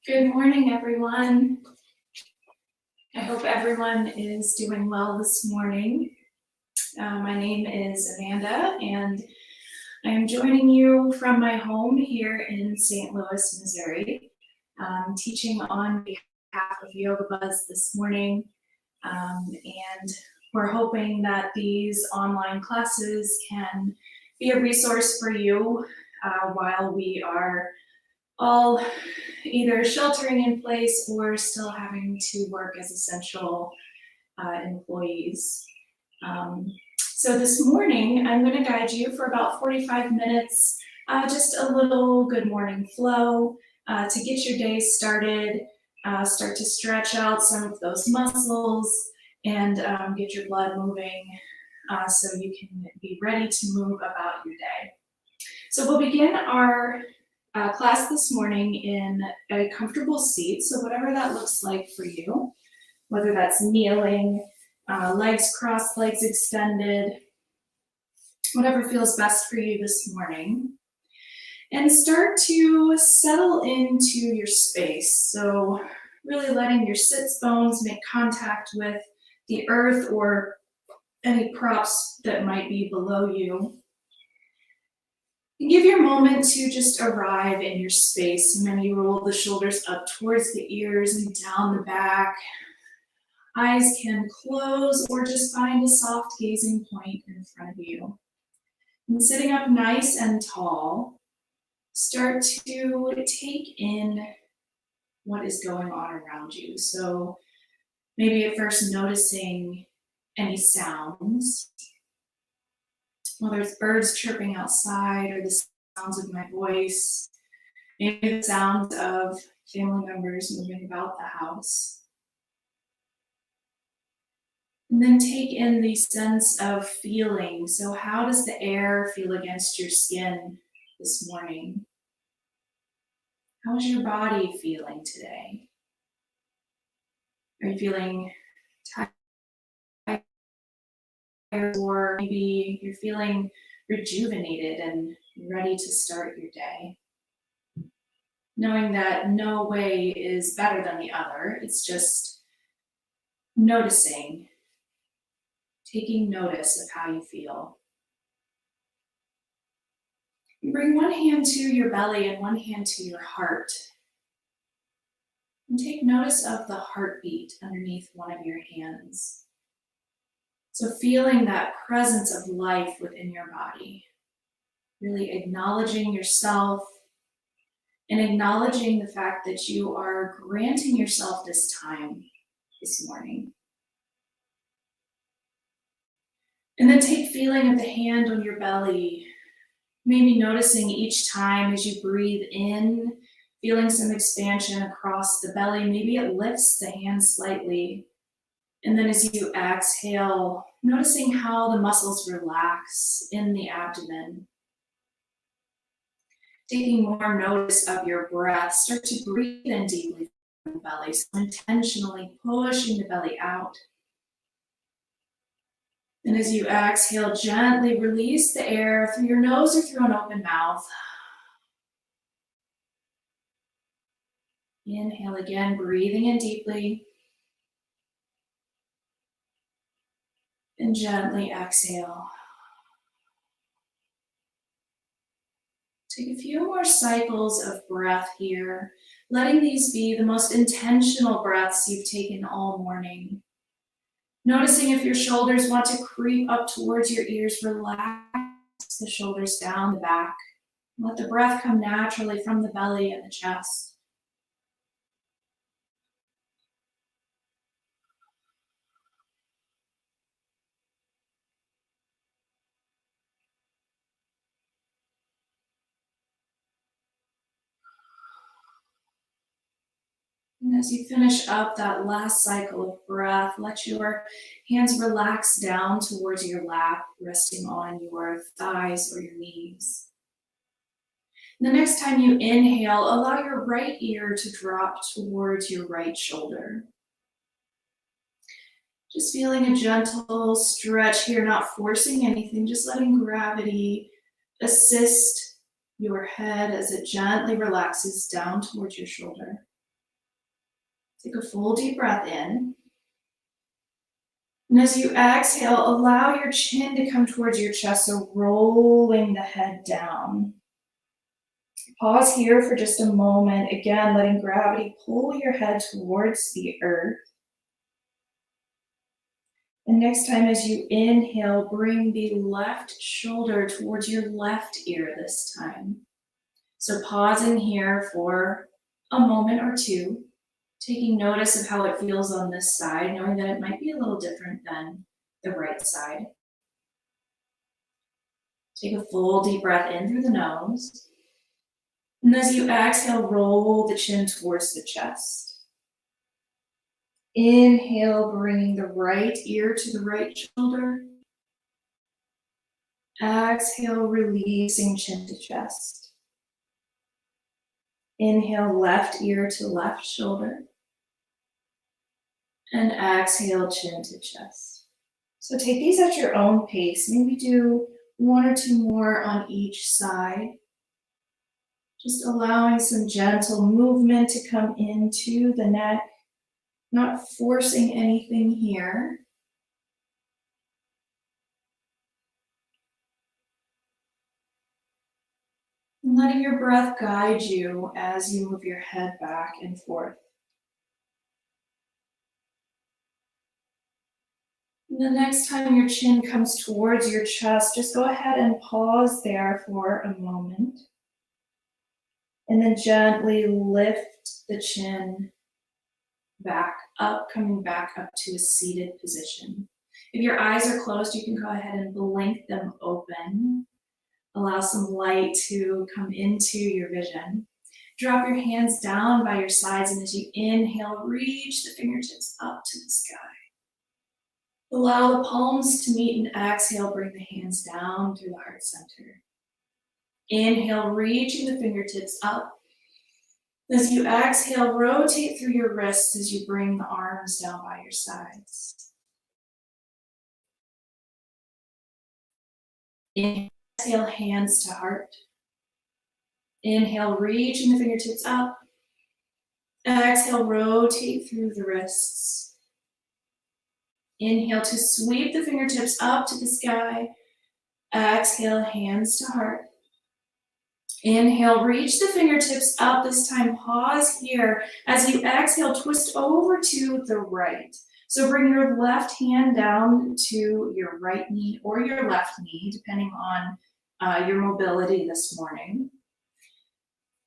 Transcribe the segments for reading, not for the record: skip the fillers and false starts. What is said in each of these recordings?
Good morning, everyone. I hope everyone is doing well this morning. My name is Amanda, and I am joining you from my home here in St. Louis, Missouri, teaching on behalf of Yoga Buzz this morning. And we're hoping that these online classes can be a resource for you while we are all either sheltering in place or still having to work as essential employees. So this morning, I'm going to guide you for about 45 minutes, just a little good morning flow to get your day started, start to stretch out some of those muscles and get your blood moving so you can be ready to move about your day. So we'll begin our class this morning in a comfortable seat, so whatever that looks like for you, whether that's kneeling, legs crossed, legs extended, whatever feels best for you this morning. And start to settle into your space, so really letting your sits bones make contact with the earth or any props that might be below you. And give your moment to just arrive in your space, and then you roll the shoulders up towards the ears and down the back. Eyes can close or just find a soft gazing point in front of you. And sitting up nice and tall, start to take in what is going on around you. So maybe at first noticing any sounds, whether it's birds chirping outside or the sounds of my voice, maybe the sounds of family members moving about the house. And then take in the sense of feeling. So how does the air feel against your skin this morning? How is your body feeling today? Are you feeling tired? Or maybe you're feeling rejuvenated and ready to start your day. Knowing that no way is better than the other, it's just noticing, taking notice of how you feel. Bring one hand to your belly and one hand to your heart. And take notice of the heartbeat underneath one of your hands. So feeling that presence of life within your body, really acknowledging yourself and acknowledging the fact that you are granting yourself this time this morning. And then take feeling of the hand on your belly, maybe noticing each time as you breathe in, feeling some expansion across the belly. Maybe it lifts the hand slightly. And then as you exhale, noticing how the muscles relax in the abdomen. Taking more notice of your breath, start to breathe in deeply from the belly, so intentionally pushing the belly out. And as you exhale, gently release the air through your nose or through an open mouth. Inhale again, breathing in deeply. And gently exhale. Take a few more cycles of breath here, letting these be the most intentional breaths you've taken all morning. Noticing if your shoulders want to creep up towards your ears, relax the shoulders down the back. Let the breath come naturally from the belly and the chest. And as you finish up that last cycle of breath, let your hands relax down towards your lap, resting on your thighs or your knees. The next time you inhale, allow your right ear to drop towards your right shoulder. Just feeling a gentle stretch here, not forcing anything, just letting gravity assist your head as it gently relaxes down towards your shoulder. Take a full deep breath in. And as you exhale, allow your chin to come towards your chest, so rolling the head down. Pause here for just a moment, again, letting gravity pull your head towards the earth. And next time as you inhale, bring the left shoulder towards your left ear this time. So pausing here for a moment or two, taking notice of how it feels on this side, knowing that it might be a little different than the right side. Take a full deep breath in through the nose. And as you exhale, roll the chin towards the chest. Inhale, bringing the right ear to the right shoulder. Exhale, releasing chin to chest. Inhale, left ear to left shoulder. And exhale, chin to chest. So take these at your own pace. Maybe do one or two more on each side. Just allowing some gentle movement to come into the neck. Not forcing anything here. And letting your breath guide you as you move your head back and forth. And the next time your chin comes towards your chest, just go ahead and pause there for a moment. And then gently lift the chin back up, coming back up to a seated position. If your eyes are closed, you can go ahead and blink them open. Allow some light to come into your vision. Drop your hands down by your sides, and as you inhale, reach the fingertips up to the sky. Allow the palms to meet, and exhale, bring the hands down through the heart center. Inhale, reaching the fingertips up. As you exhale, rotate through your wrists as you bring the arms down by your sides. Exhale, hands to heart. Inhale, reaching the fingertips up. Exhale, rotate through the wrists. Inhale to sweep the fingertips up to the sky. Exhale, hands to heart. Inhale, reach the fingertips up. This time, pause here. As you exhale, twist over to the right. So bring your left hand down to your right knee or your left knee, depending on your mobility this morning.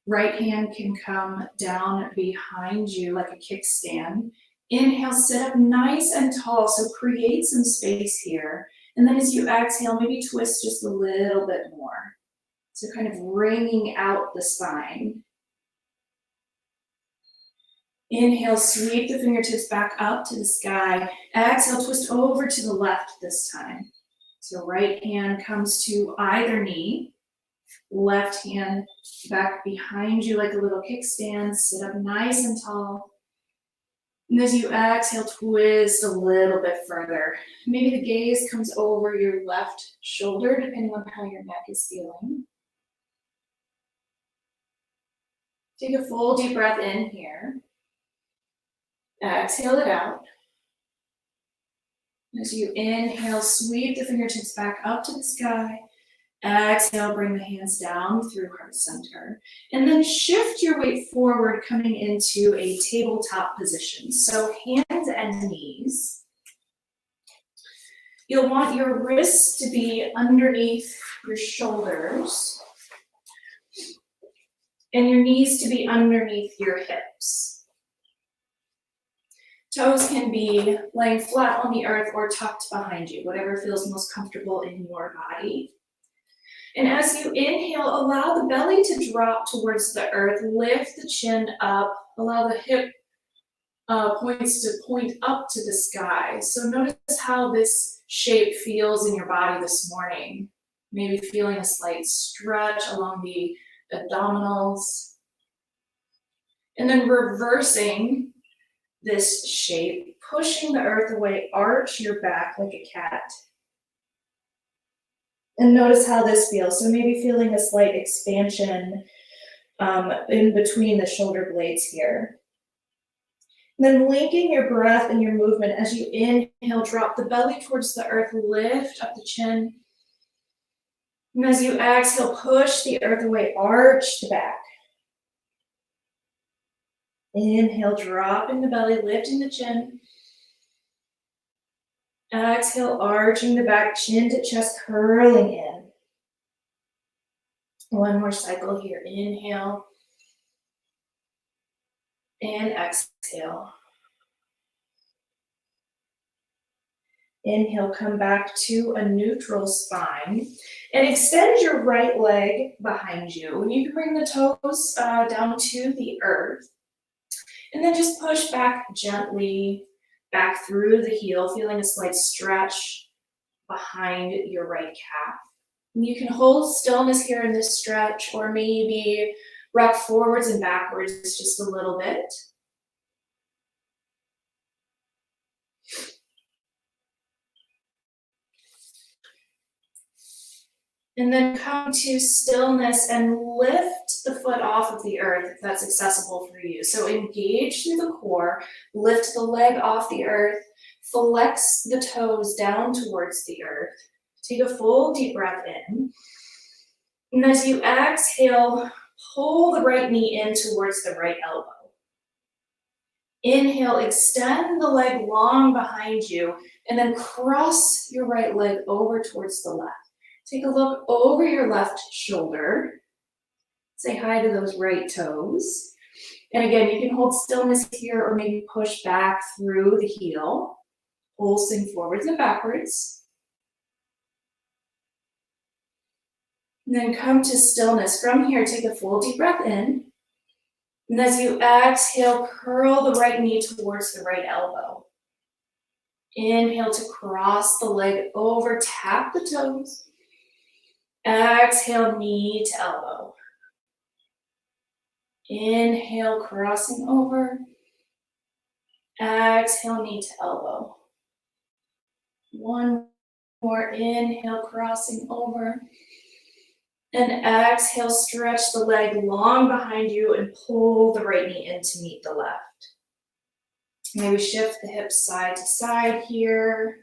Right hand can come down behind you like a kickstand. Inhale, sit up nice and tall, so create some space here. And then as you exhale, maybe twist just a little bit more. So kind of wringing out the spine. Inhale, sweep the fingertips back up to the sky. Exhale, twist over to the left this time. So right hand comes to either knee. Left hand back behind you like a little kickstand. Sit up nice and tall. And as you exhale, twist a little bit further. Maybe the gaze comes over your left shoulder, depending on how your neck is feeling. Take a full deep breath in here. Exhale it out. As you inhale, sweep the fingertips back up to the sky. Exhale, bring the hands down through heart center. And then shift your weight forward, coming into a tabletop position. So hands and knees. You'll want your wrists to be underneath your shoulders. And your knees to be underneath your hips. Toes can be laying flat on the earth or tucked behind you, whatever feels most comfortable in your body. And as you inhale, allow the belly to drop towards the earth, lift the chin up, allow the hip points to point up to the sky. So notice how this shape feels in your body this morning. Maybe feeling a slight stretch along the abdominals. And then reversing this shape, pushing the earth away, arch your back like a cat. And notice how this feels. So maybe feeling a slight expansion in between the shoulder blades here. Then linking your breath and your movement as you inhale, drop the belly towards the earth, lift up the chin. And as you exhale, push the earth away, arch the back. Inhale, dropping the belly, lifting the chin. Exhale, arching the back, chin to chest, curling in. One more cycle here. Inhale. And exhale. Inhale, come back to a neutral spine and extend your right leg behind you. You can bring the toes down to the earth and then just push back gently back through the heel, feeling a slight stretch behind your right calf. And you can hold stillness here in this stretch or maybe rock forwards and backwards just a little bit. And then come to stillness and lift the foot off of the earth if that's accessible for you. So engage through the core, lift the leg off the earth, flex the toes down towards the earth. Take a full deep breath in. And as you exhale, pull the right knee in towards the right elbow. Inhale, extend the leg long behind you, and then cross your right leg over towards the left. Take a look over your left shoulder. Say hi to those right toes. And again, you can hold stillness here or maybe push back through the heel, pulsing forwards and backwards. And then come to stillness. From here, take a full deep breath in. And as you exhale, curl the right knee towards the right elbow. Inhale to cross the leg over, tap the toes. Exhale, knee to elbow. Inhale, crossing over. Exhale, knee to elbow. One more, inhale, crossing over. And exhale, stretch the leg long behind you and pull the right knee in to meet the left. Maybe shift the hips side to side here.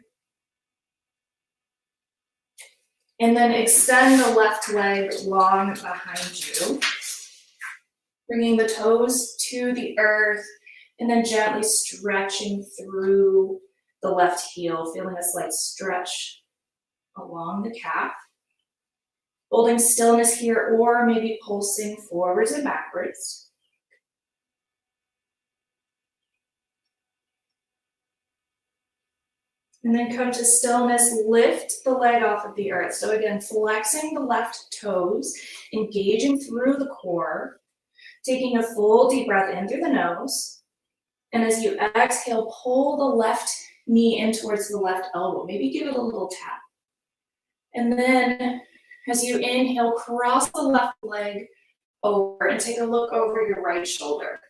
And then extend the left leg long behind you. Bringing the toes to the earth and then gently stretching through the left heel, feeling a slight stretch along the calf. Holding stillness here or maybe pulsing forwards and backwards. And then come to stillness, lift the leg off of the earth. So again, flexing the left toes, engaging through the core, taking a full deep breath in through the nose. And as you exhale, pull the left knee in towards the left elbow. Maybe give it a little tap. And then as you inhale, cross the left leg over and take a look over your right shoulder.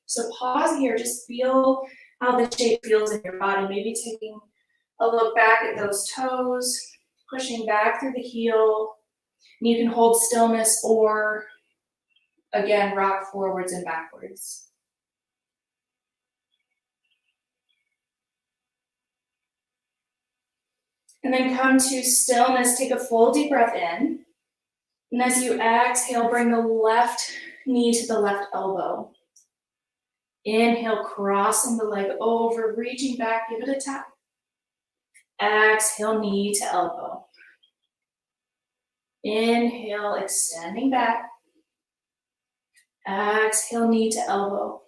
So pause here, just feel how the shape feels in your body. Maybe taking a look back at those toes, pushing back through the heel. And you can hold stillness or, again, rock forwards and backwards. And then come to stillness, take a full deep breath in. And as you exhale, bring the left knee to the left elbow. Inhale, crossing the leg over, reaching back, give it a tap. Exhale, knee to elbow. Inhale, extending back. Exhale, knee to elbow.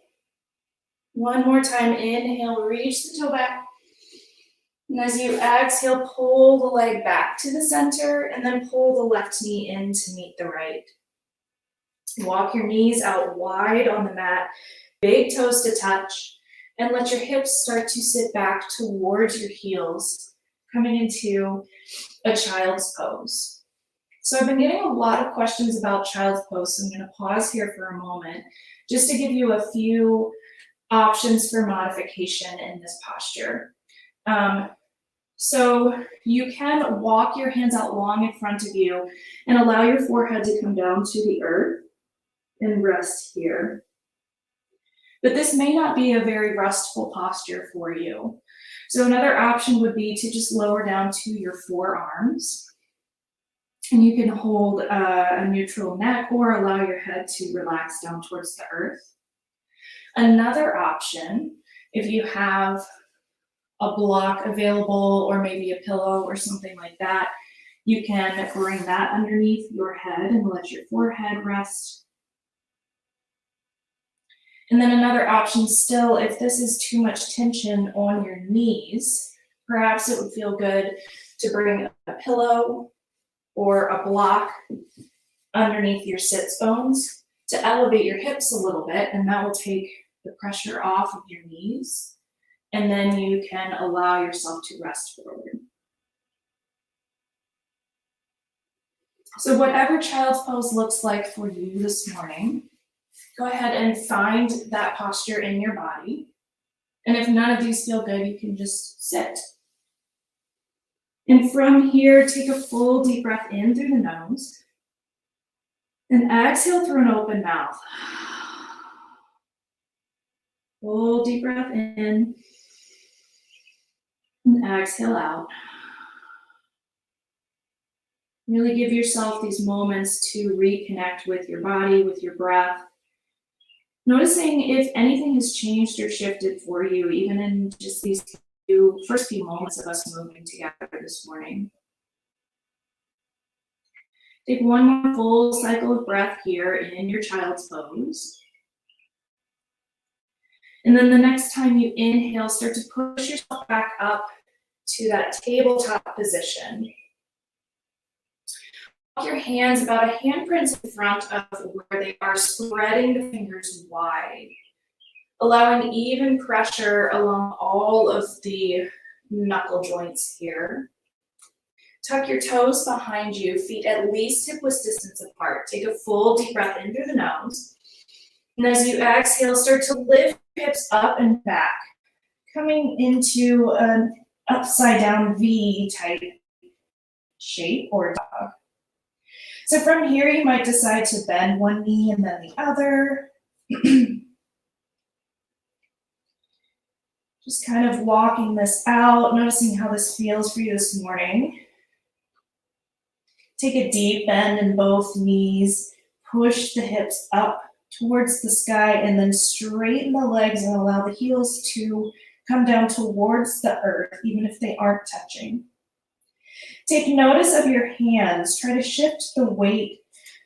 One more time, inhale, reach the toe back. And as you exhale, pull the leg back to the center and then pull the left knee in to meet the right. Walk your knees out wide on the mat, big toes to touch, and let your hips start to sit back towards your heels, coming into a child's pose. So I've been getting a lot of questions about child's pose, so I'm going to pause here for a moment just to give you a few options for modification in this posture. So you can walk your hands out long in front of you and allow your forehead to come down to the earth and rest here. But this may not be a very restful posture for you. So another option would be to just lower down to your forearms. And you can hold a neutral neck or allow your head to relax down towards the earth. Another option, if you have a block available or maybe a pillow or something like that, you can bring that underneath your head and let your forehead rest. And then another option still, if this is too much tension on your knees, perhaps it would feel good to bring a pillow or a block underneath your sits bones to elevate your hips a little bit, and that will take the pressure off of your knees. And then you can allow yourself to rest forward. So whatever child's pose looks like for you this morning, go ahead and find that posture in your body. And if none of these feel good, you can just sit. And from here, take a full deep breath in through the nose. And exhale through an open mouth. Full deep breath in. And exhale out. Really give yourself these moments to reconnect with your body, with your breath. Noticing if anything has changed or shifted for you, even in just these first few moments of us moving together this morning. Take one more full cycle of breath here in your child's pose. And then the next time you inhale, start to push yourself back up to that tabletop position. Walk your hands about a handprint in front of where they are, spreading the fingers wide, allowing even pressure along all of the knuckle joints here. Tuck your toes behind you, feet at least hip-width distance apart. Take a full deep breath in through the nose. And as you exhale, start to lift hips up and back, coming into an upside down V type shape or dog. So from here, you might decide to bend one knee and then the other. Just kind of walking this out, noticing how this feels for you this morning. Take a deep bend in both knees, push the hips up towards the sky, and then straighten the legs and allow the heels to come down towards the earth, even if they aren't touching. Take notice of your hands. Try to shift the weight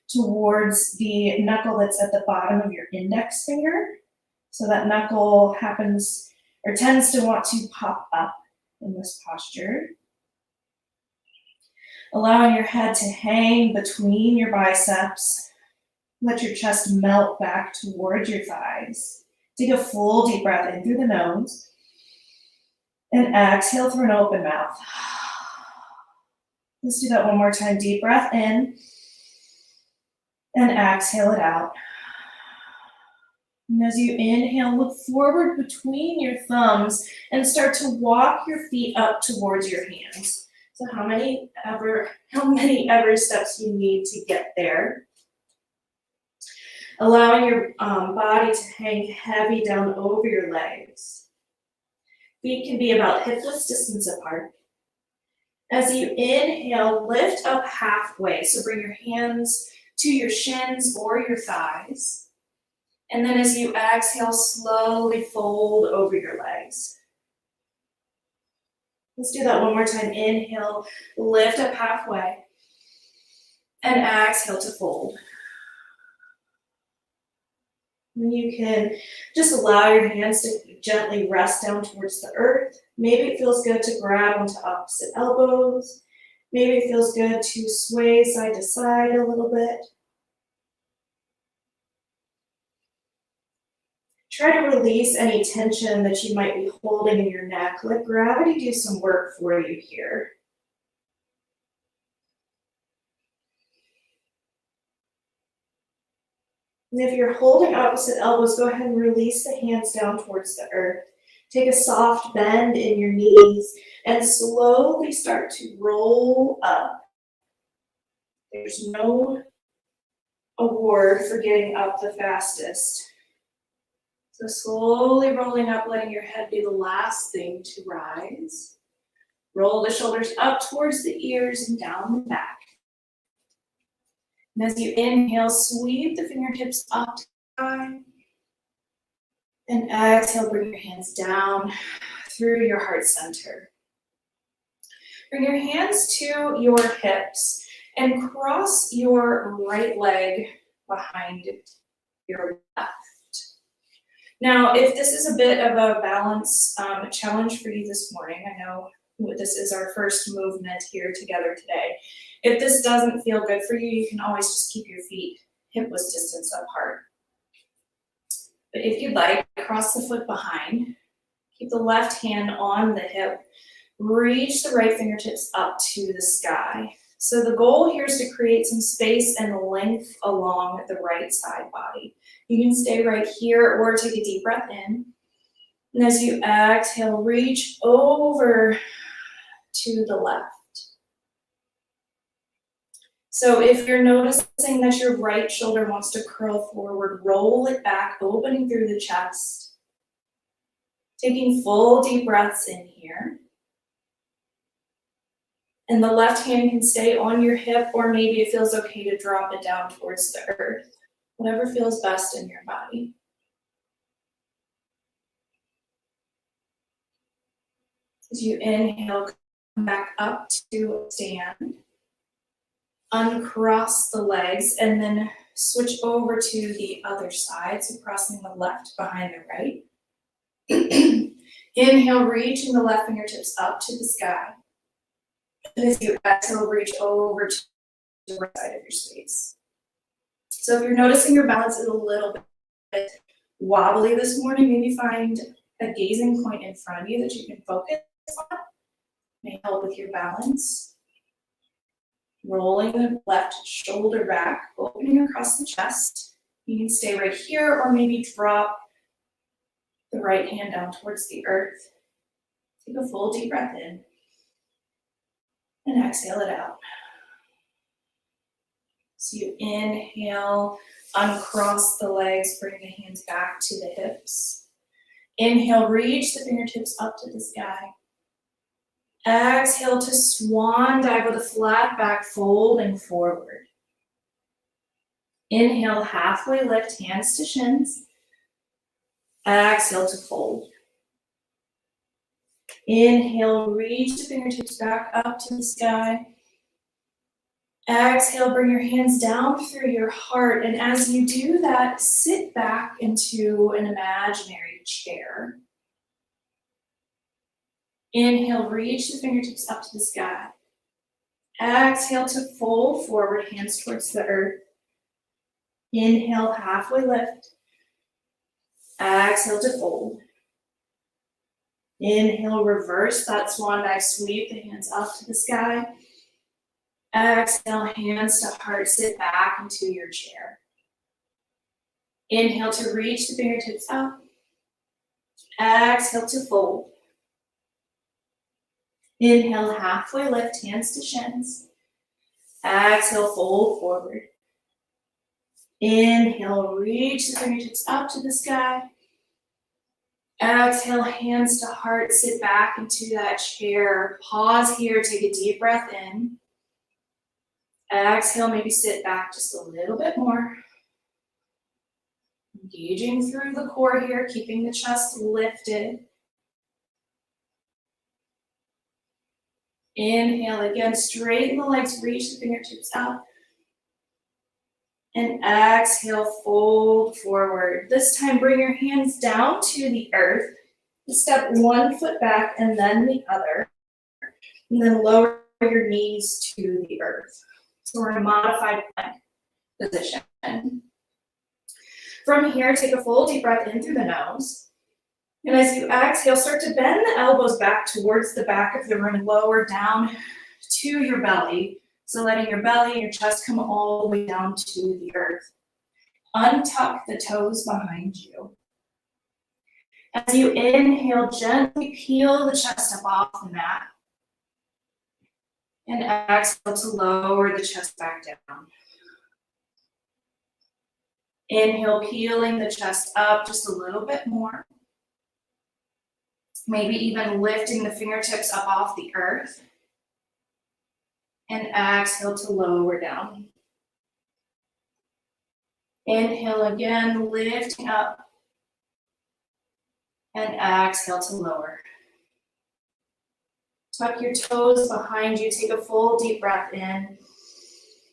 towards the knuckle that's at the bottom of your index finger. So that knuckle happens or tends to want to pop up in this posture. Allowing your head to hang between your biceps. Let your chest melt back towards your thighs. Take a full deep breath in through the nose. And exhale through an open mouth. Let's do that one more time. Deep breath in. And exhale it out. And as you inhale, look forward between your thumbs and start to walk your feet up towards your hands. So how many ever steps you need to get there. Allowing your body to hang heavy down over your legs. Feet can be about hip-width distance apart. As you inhale, lift up halfway. So bring your hands to your shins or your thighs. And then as you exhale, slowly fold over your legs. Let's do that one more time. Inhale, lift up halfway. And exhale to fold. And you can just allow your hands to gently rest down towards the earth. Maybe it feels good to grab onto opposite elbows. Maybe it feels good to sway side to side a little bit. Try to release any tension that you might be holding in your neck. Let gravity do some work for you here. And if you're holding opposite elbows, go ahead and release the hands down towards the earth. Take a soft bend in your knees and slowly start to roll up. There's no award for getting up the fastest. So slowly rolling up, letting your head be the last thing to rise. Roll the shoulders up towards the ears and down the back. And as you inhale, sweep the fingertips up to the sky. And exhale, bring your hands down through your heart center. Bring your hands to your hips and cross your right leg behind your left. Now, if this is a bit of a balance challenge for you this morning, I know this is our first movement here together today. If this doesn't feel good for you, you can always just keep your feet hip-width distance apart. But if you'd like, cross the foot behind, keep the left hand on the hip, reach the right fingertips up to the sky. So the goal here is to create some space and length along the right side body. You can stay right here or take a deep breath in. And as you exhale, reach over to the left. So if you're noticing that your right shoulder wants to curl forward, roll it back, opening through the chest. Taking full deep breaths in here. And the left hand can stay on your hip, or maybe it feels okay to drop it down towards the earth. Whatever feels best in your body. As you inhale, come back up to stand. Uncross the legs and then switch over to the other side. So crossing the left behind the right. Inhale, reaching the left fingertips up to the sky. And as you exhale, reach over to the right side of your space. So if you're noticing your balance is a little bit wobbly this morning, maybe find a gazing point in front of you that you can focus on. May help with your balance. Rolling the left shoulder back, opening across the chest. You can stay right here or maybe drop the right hand down towards the earth. Take a full deep breath in and exhale it out. So you inhale, uncross the legs, bring the hands back to the hips. Inhale, reach the fingertips up to the sky. Exhale to swan dive with a flat back, folding forward. Inhale, halfway lift, hands to shins. Exhale to fold. Inhale, reach the fingertips back up to the sky. Exhale, bring your hands down through your heart. And as you do that, sit back into an imaginary chair. Inhale, reach the fingertips up to the sky. Exhale to fold forward, hands towards the earth. Inhale, halfway lift. Exhale to fold. Inhale, reverse that swan dive, sweep the hands up to the sky. Exhale, hands to heart, sit back into your chair. Inhale to reach the fingertips up. Exhale to fold. Inhale, halfway lift, hands to shins. Exhale, fold forward. Inhale, reach the fingertips up to the sky. Exhale, hands to heart, sit back into that chair. Pause here, take a deep breath in. Exhale, maybe sit back just a little bit more. Engaging through the core here, keeping the chest lifted. Inhale again, straighten the legs, reach the fingertips up. And exhale, fold forward. This time, bring your hands down to the earth. Step one foot back and then the other. And then lower your knees to the earth. So we're in a modified plank position. From here, take a full deep breath in through the nose. And as you exhale, start to bend the elbows back towards the back of the room and lower down to your belly. So letting your belly and your chest come all the way down to the earth. Untuck the toes behind you. As you inhale, gently peel the chest up off the mat. And exhale to lower the chest back down. Inhale, peeling the chest up just a little bit more. Maybe even lifting the fingertips up off the earth. And exhale to lower down. Inhale again, lifting up. And exhale to lower. Tuck your toes behind you. Take a full deep breath in.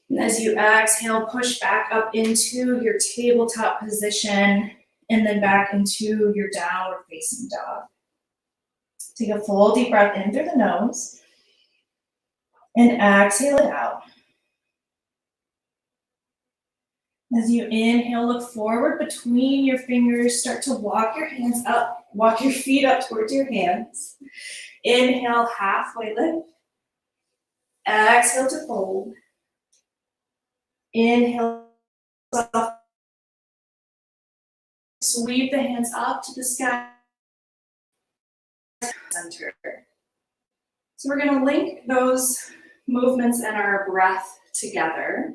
And as you exhale, push back up into your tabletop position and then back into your downward facing dog. Take a full deep breath in through the nose and exhale it out. As you inhale, look forward between your fingers. Start to walk your hands up, walk your feet up towards your hands. Inhale, halfway lift. Exhale to fold. Inhale, sweep the hands up to the sky. Center. So we're going to link those movements and our breath together,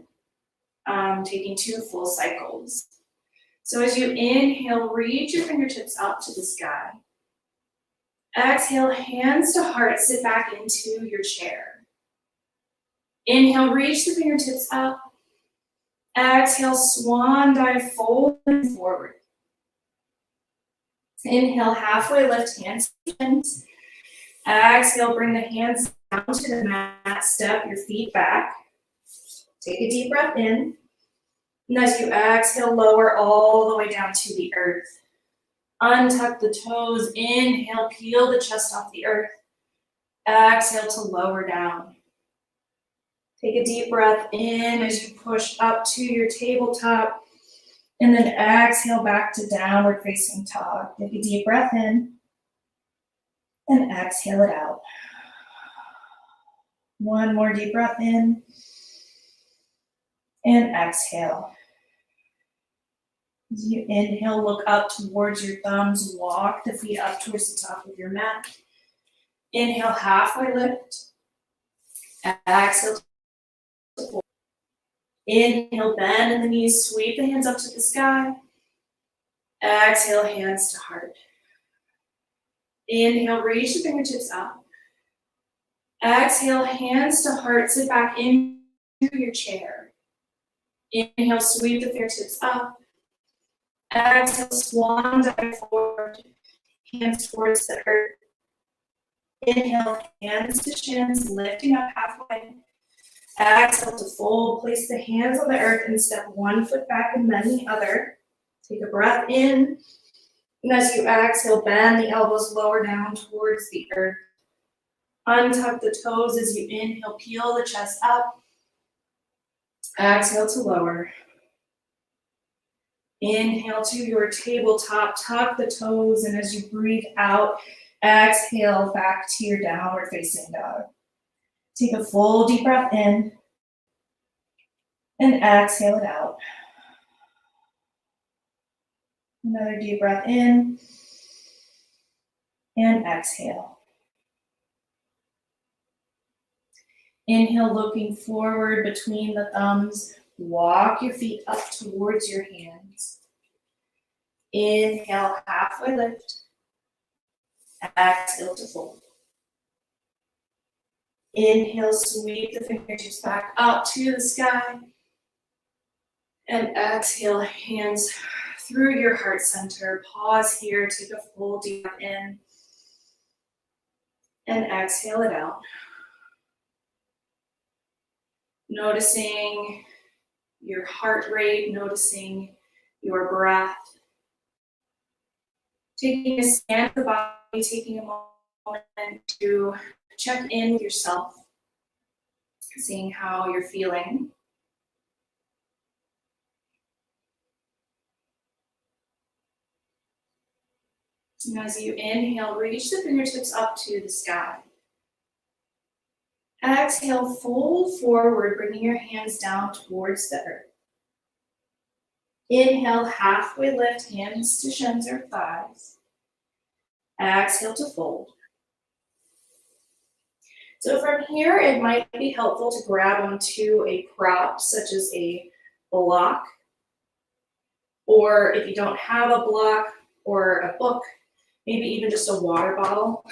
taking 2 full cycles. So as you inhale, reach your fingertips up to the sky. Exhale, hands to heart, sit back into your chair. Inhale, reach the fingertips up. Exhale, swan dive, fold forward. Inhale, halfway lift, hands to shins. Exhale, bring the hands down to the mat, step your feet back. Take a deep breath in. And as you exhale, lower all the way down to the earth. Untuck the toes, inhale, peel the chest off the earth. Exhale to lower down. Take a deep breath in as you push up to your tabletop, and then exhale back to downward facing dog. Take a deep breath in, and exhale it out. One more deep breath in, and exhale. As you inhale, look up towards your thumbs, walk the feet up towards the top of your mat. Inhale, halfway lift. Exhale. Inhale, bend in the knees, sweep the hands up to the sky. Exhale, hands to heart. Inhale, reach the fingertips up. Exhale, hands to heart, sit back into your chair. Inhale, sweep the fingertips up. Exhale, swan dive forward, hands towards the earth. Inhale, hands to shins, lifting up halfway. Exhale to fold, place the hands on the earth and step 1 foot back and then the other. Take a breath in. And as you exhale, bend the elbows lower down towards the earth. Untuck the toes as you inhale, peel the chest up. Exhale to lower. Inhale to your tabletop, tuck the toes, and as you breathe out, exhale back to your downward facing dog. Take a full deep breath in and exhale it out. Another deep breath in and exhale. Inhale, looking forward between the thumbs. Walk your feet up towards your hands. Inhale, halfway lift. Exhale to fold. Inhale, sweep the fingertips back up to the sky. And exhale, hands through your heart center. Pause here, take a full deep breath in. And exhale it out. Noticing your heart rate, noticing your breath. Taking a scan of the body, taking a moment to check in with yourself, seeing how you're feeling. And as you inhale, reach the fingertips up to the sky. Exhale, fold forward, bringing your hands down towards the earth. Inhale, halfway lift, hands to shins or thighs. Exhale to fold. So from here, it might be helpful to grab onto a prop, such as a block, or if you don't have a block or a book, maybe even just a water bottle,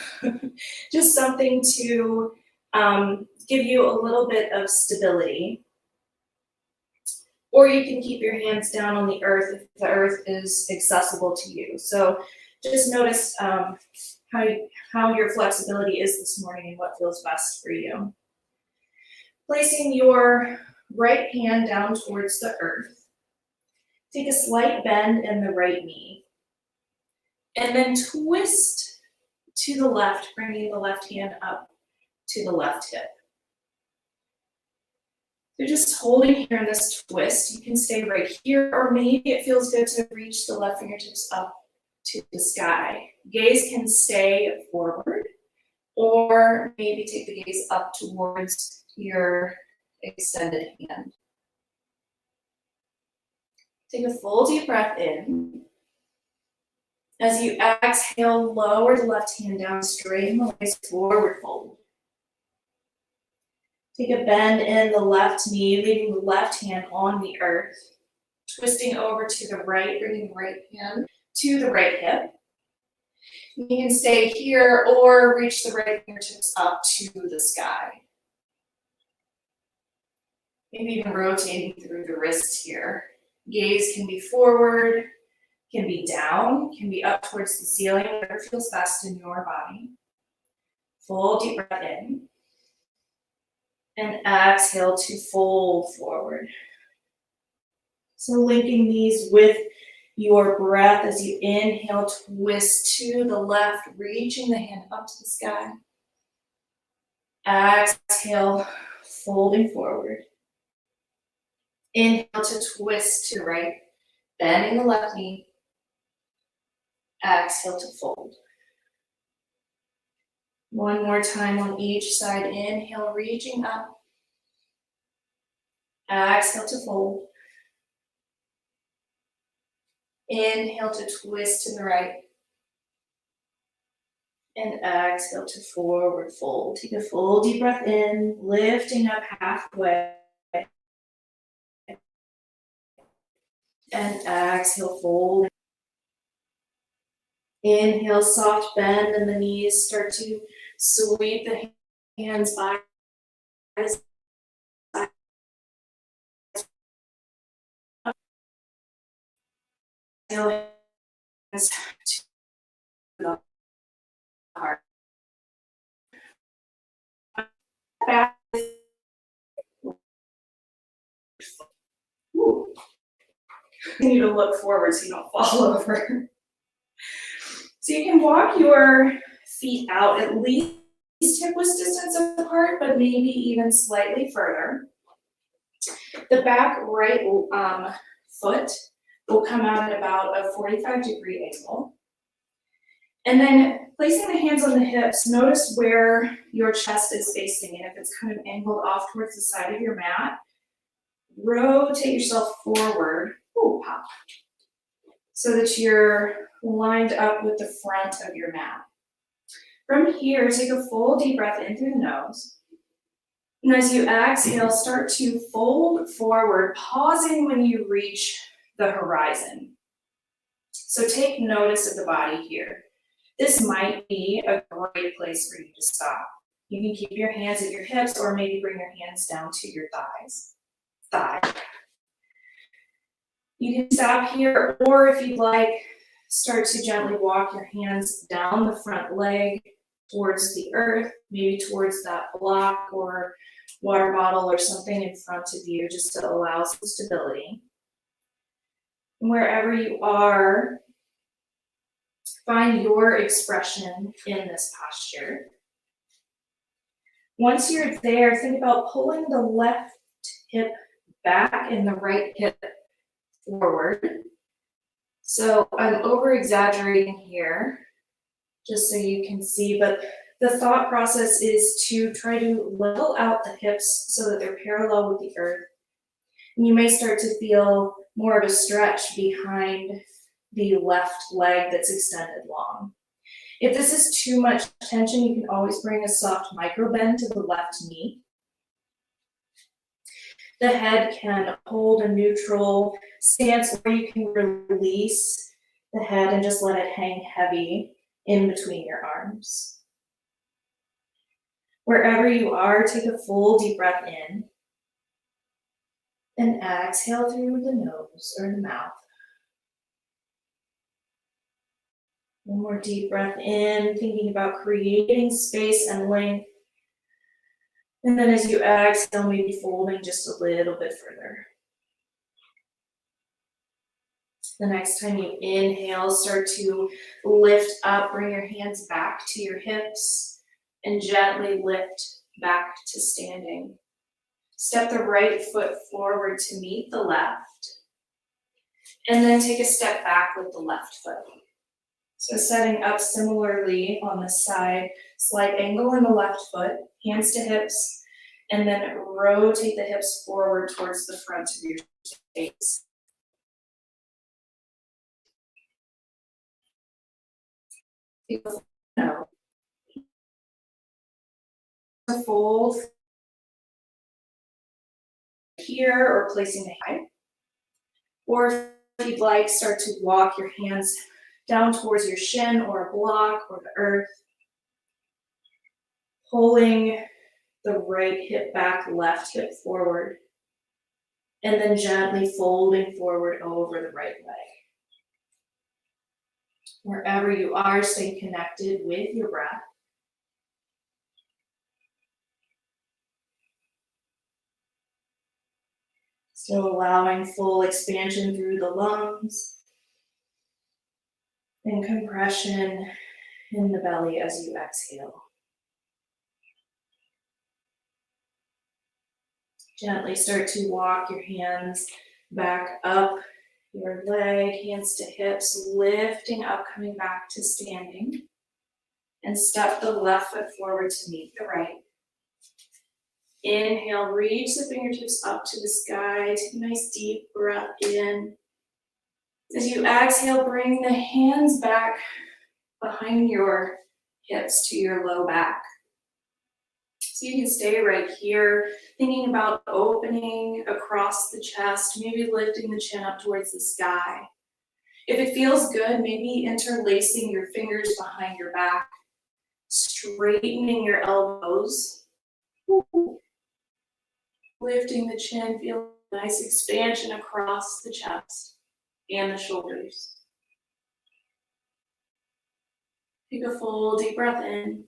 just something to give you a little bit of stability. Or you can keep your hands down on the earth if the earth is accessible to you. So just notice how your flexibility is this morning and what feels best for you. Placing your right hand down towards the earth. Take a slight bend in the right knee. And then twist to the left, bringing the left hand up to the left hip. So just holding here in this twist, you can stay right here, or maybe it feels good to reach the left fingertips up to the sky. Gaze can stay forward, or maybe take the gaze up towards your extended hand. Take a full deep breath in. As you exhale, lower the left hand down, straighten the legs, forward fold. Take a bend in the left knee, leaving the left hand on the earth. Twisting over to the right, bringing the right hand to the right hip. You can stay here or reach the right fingertips up to the sky. Maybe even rotating through the wrists here. Gaze can be forward, can be down, can be up towards the ceiling, whatever feels best in your body. Full deep breath in. And exhale to fold forward. So linking these with your breath as you inhale, twist to the left, reaching the hand up to the sky. Exhale, folding forward. Inhale to twist to the right, bending the left knee. Exhale to fold. One more time on each side. Inhale, reaching up. Exhale to fold. Inhale to twist to the right. And exhale to forward fold. Take a full deep breath in, lifting up halfway. And exhale, fold. Inhale, soft bend in the knees. Start to sweep the hands by the side. Exhale, hands to the heart. Back. Ooh. You need to look forward so you don't fall over. So you can walk your feet out at least hip width distance apart, but maybe even slightly further. The back right foot will come out at about a 45-degree angle. And then placing the hands on the hips, notice where your chest is facing, and if it's kind of angled off towards the side of your mat, rotate yourself forward, ooh, pop, so that you're lined up with the front of your mat. From here, take a full deep breath in through the nose. And as you exhale, start to fold forward, pausing when you reach the horizon. So take notice of the body here. This might be a great place for you to stop. You can keep your hands at your hips or maybe bring your hands down to your thighs. You can stop here, or if you'd like, start to gently walk your hands down the front leg towards the earth, maybe towards that block or water bottle or something in front of you, just to allow some stability. And wherever you are, find your expression in this posture. Once you're there, think about pulling the left hip back and the right hip forward. So I'm over exaggerating here, just so you can see, but the thought process is to try to level out the hips so that they're parallel with the earth. And you may start to feel more of a stretch behind the left leg that's extended long. If this is too much tension, you can always bring a soft micro bend to the left knee. The head can hold a neutral stance, or you can release the head and just let it hang heavy in between your arms. Wherever you are, take a full deep breath in and exhale through the nose or the mouth. One more deep breath in, thinking about creating space and length. And then as you exhale, maybe folding just a little bit further. The next time you inhale, start to lift up, bring your hands back to your hips, and gently lift back to standing. Step the right foot forward to meet the left, and then take a step back with the left foot. So setting up similarly on the side, slight angle in the left foot, hands to hips, and then rotate the hips forward towards the front of your face. No. Fold here or placing the head. Or if you'd like, start to walk your hands down towards your shin or a block or the earth. Pulling the right hip back, left hip forward. And then gently folding forward over the right leg. Wherever you are, stay connected with your breath. Still allowing full expansion through the lungs and compression in the belly as you exhale. Gently start to walk your hands back up your leg, hands to hips, lifting up, coming back to standing. And step the left foot forward to meet the right. Inhale, reach the fingertips up to the sky. Take a nice deep breath in. As you exhale, bring the hands back behind your hips to your low back. So you can stay right here, thinking about opening across the chest, maybe lifting the chin up towards the sky. If it feels good, maybe interlacing your fingers behind your back, straightening your elbows. Lifting the chin, feel a nice expansion across the chest and the shoulders. Take a full deep breath in.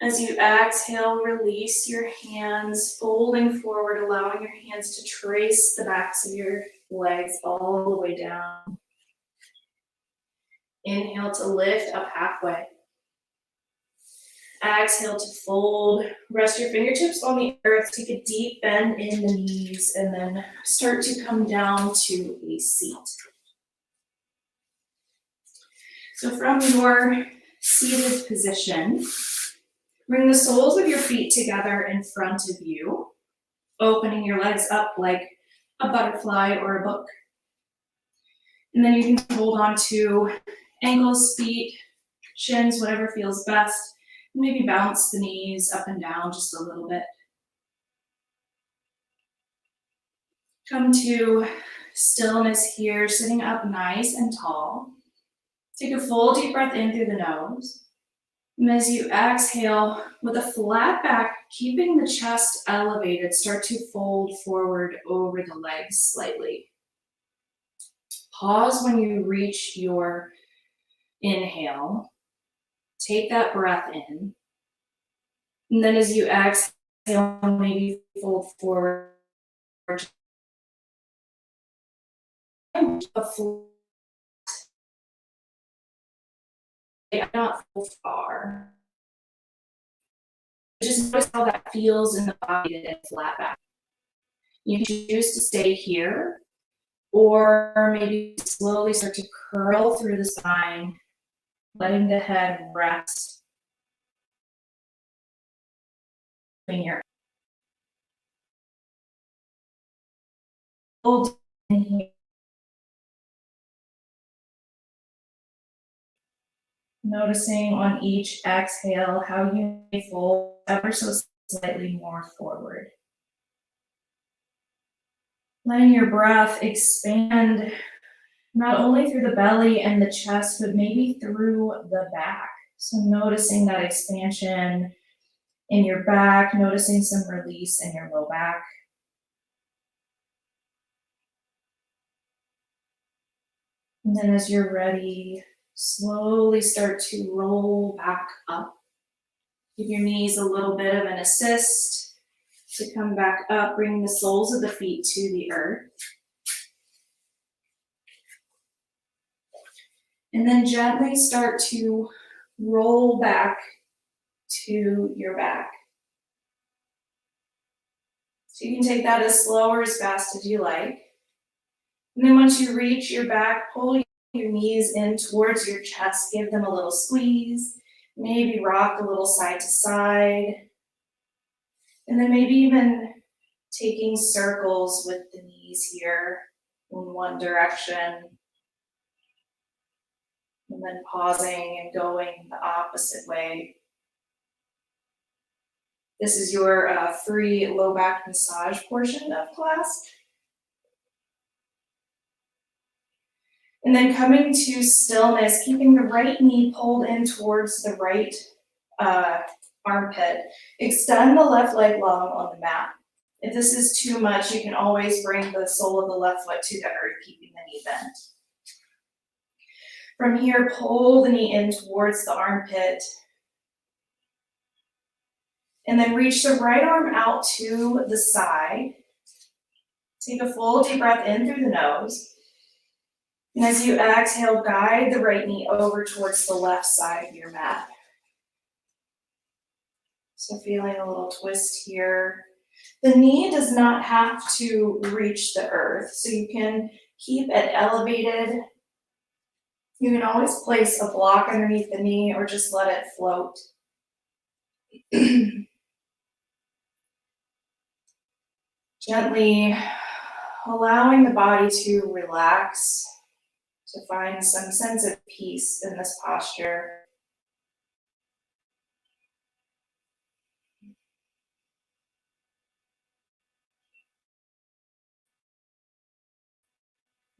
As you exhale, release your hands, folding forward, allowing your hands to trace the backs of your legs all the way down. Inhale to lift up halfway. Exhale to fold. Rest your fingertips on the earth. Take a deep bend in the knees and then start to come down to a seat. So from your seated position, bring the soles of your feet together in front of you, opening your legs up like a butterfly or a book. And then you can hold on to ankles, feet, shins, whatever feels best. Maybe bounce the knees up and down just a little bit. Come to stillness here, sitting up nice and tall. Take a full deep breath in through the nose. And as you exhale, with a flat back, keeping the chest elevated, start to fold forward over the legs slightly. Pause when you reach your inhale. Take that breath in. And then as you exhale, maybe fold forward. Not so far. Just notice how that feels in the body and flat back. You can choose to stay here, or maybe slowly start to curl through the spine, letting the head rest in your hold in here. Noticing on each exhale how you may fold ever so slightly more forward. Letting your breath expand not only through the belly and the chest, but maybe through the back. So noticing that expansion in your back, noticing some release in your low back. And then as you're ready, slowly start to roll back up. Give your knees a little bit of an assist to come back up, bring the soles of the feet to the earth. And then gently start to roll back to your back. So you can take that as slow or as fast as you like. And then once you reach your back, pull your knees in towards your chest, give them a little squeeze, maybe rock a little side to side. And then maybe even taking circles with the knees here in one direction. And then pausing and going the opposite way. This is your free low back massage portion of class. And then coming to stillness, keeping the right knee pulled in towards the right armpit. Extend the left leg long on the mat. If this is too much, you can always bring the sole of the left foot to the earth, keeping the knee bent. From here, pull the knee in towards the armpit. And then reach the right arm out to the side. Take a full deep breath in through the nose. And as you exhale, guide the right knee over towards the left side of your mat. So feeling a little twist here. The knee does not have to reach the earth, so you can keep it elevated. You can always place a block underneath the knee or just let it float. Gently allowing the body to relax, to find some sense of peace in this posture.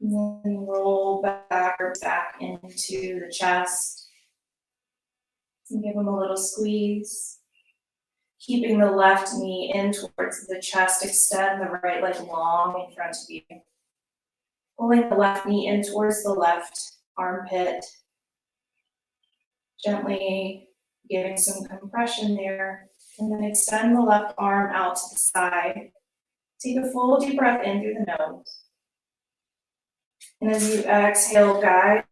And then roll back into the chest. And give them a little squeeze. Keeping the left knee in towards the chest, extend the right leg long in front of you. Pulling the left knee in towards the left armpit. Gently giving some compression there. And then extend the left arm out to the side. Take a full deep breath in through the nose. And as you exhale, guide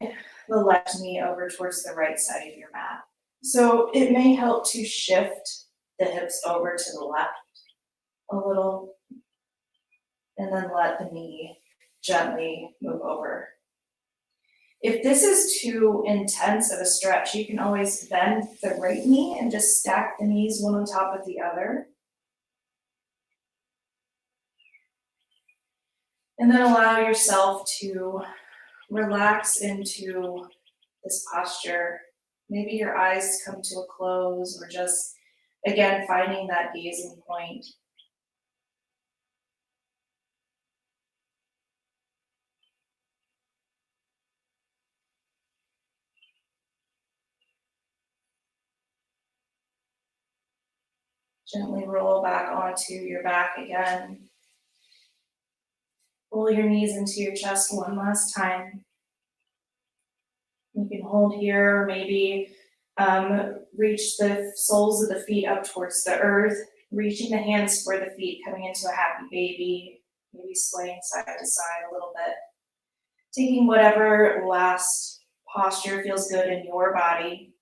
the left knee over towards the right side of your mat. So it may help to shift the hips over to the left a little, and then let the knee gently move over. If this is too intense of a stretch, you can always bend the right knee and just stack the knees one on top of the other. And then allow yourself to relax into this posture. Maybe your eyes come to a close, or just, again, finding that gazing point. Gently roll back onto your back again. Pull your knees into your chest one last time. You can hold here, maybe reach the soles of the feet up towards the earth, reaching the hands for the feet, coming into a happy baby, maybe swaying side to side a little bit. Taking whatever last posture feels good in your body.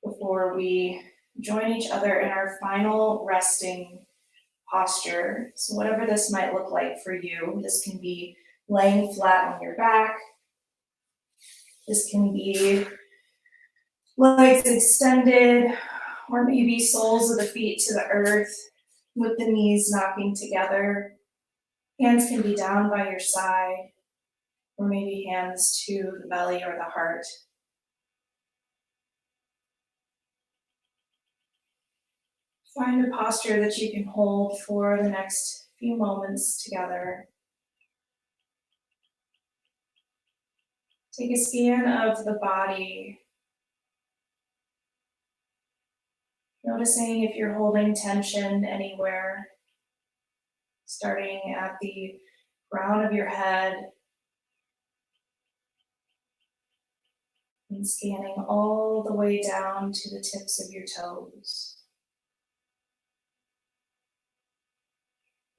Before we join each other in our final resting posture. So whatever this might look like for you, this can be laying flat on your back. This can be legs extended, or maybe soles of the feet to the earth with the knees knocking together. Hands can be down by your side, or maybe hands to the belly or the heart. Find a posture that you can hold for the next few moments together. Take a scan of the body, noticing if you're holding tension anywhere, starting at the crown of your head and scanning all the way down to the tips of your toes.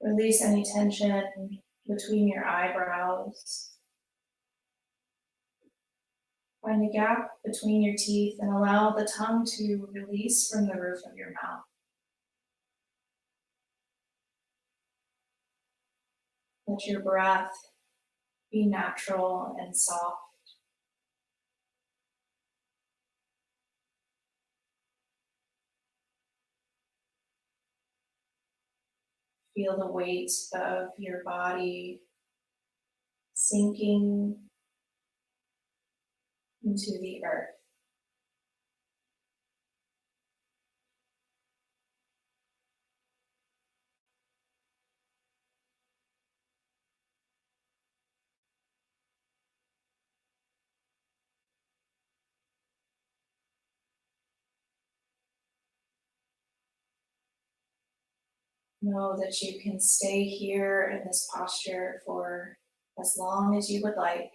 Release any tension between your eyebrows. Find a gap between your teeth and allow the tongue to release from the roof of your mouth. Let your breath be natural and soft. Feel the weight of your body sinking into the earth. Know that you can stay here in this posture for as long as you would like.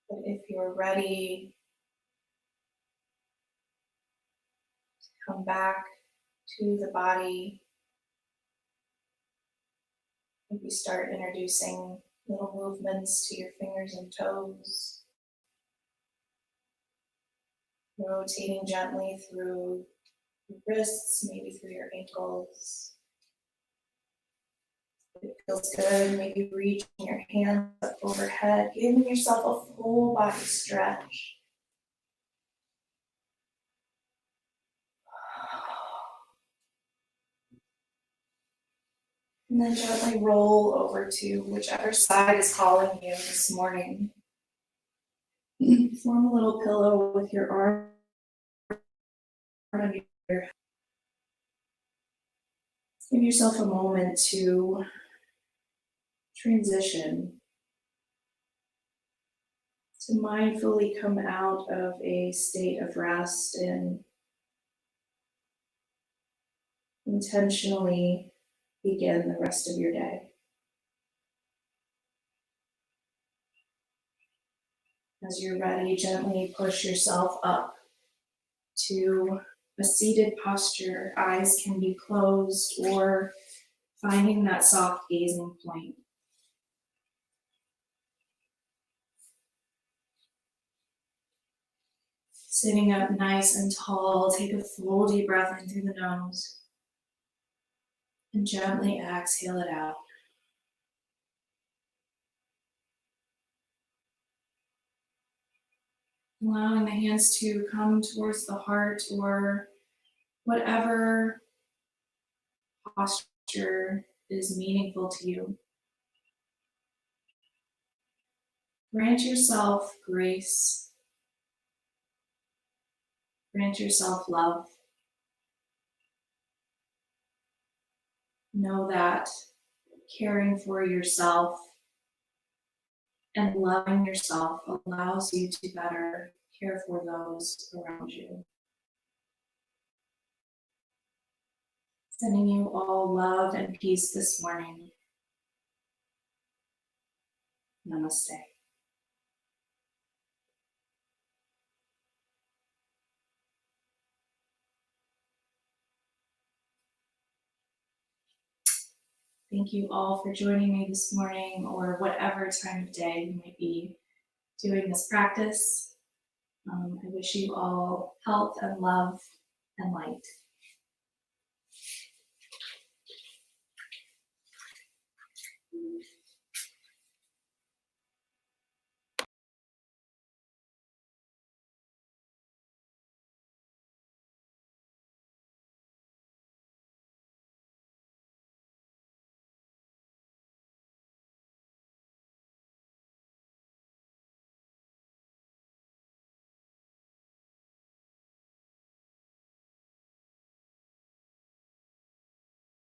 But if you're ready to come back to the body, maybe start introducing little movements to your fingers and toes. Rotating gently through your wrists, maybe through your ankles. If it feels good, maybe reaching your hands up overhead, giving yourself a full body stretch. And then gently roll over to whichever side is calling you this morning. Form a little pillow with your arm under your head. Give yourself a moment to transition, to mindfully come out of a state of rest and intentionally begin the rest of your day. As you're ready, gently push yourself up to a seated posture. Eyes can be closed or finding that soft gazing point. Sitting up nice and tall, take a full deep breath in through the nose and gently exhale it out. Allowing the hands to come towards the heart or whatever posture is meaningful to you. Grant yourself grace. Grant yourself love. Know that caring for yourself and loving yourself allows you to better care for those around you. Sending you all love and peace this morning. Namaste. Thank you all for joining me this morning or whatever time of day you might be doing this practice. I wish you all health and love and light.